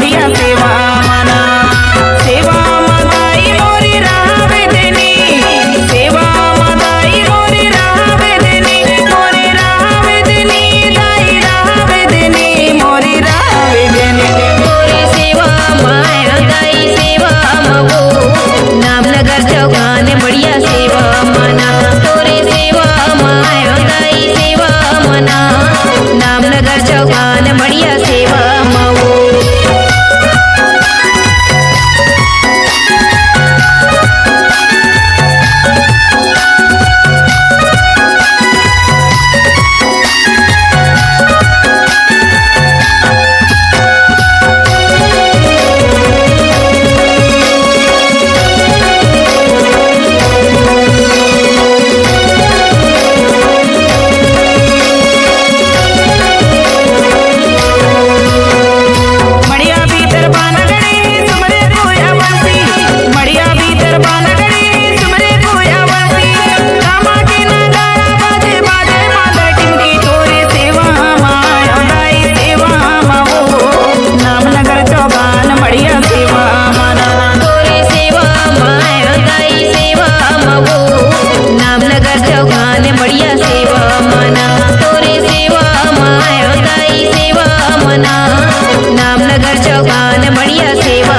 बढ़िया सेवा मना सेवा मदाई मोरी रावे देनी सेवा मदाई मोरी रावे देनी मोरी रावे देनी दाई रावे देनी मोरी रावे देनी मोरी सेवा माया दाई सेवा मगो नामनगर चौगान बढ़िया सेवा मना तोरे सेवा माया दाई सेवा मना नामनगर चौगान बढ़िया सेवा मगो मड़िया भीतर बानगड़ी सुमरे कोया वासी मड़िया भीतर बानगड़ी सुमरे कोया वासी कामा के नगाड़ा बाजे बाजे मादर टिंडी तोरे सेवा माया दाई सेवा माओ नामनगर चौगान बढ़िया सेवा मना तोरे सेवा माया दाई सेवा मगो नामनगर चौगान बढ़िया सेवा मना तोरे सेवा माया दाई सेवा मना नामनगर चौगान बढ़िया सेवा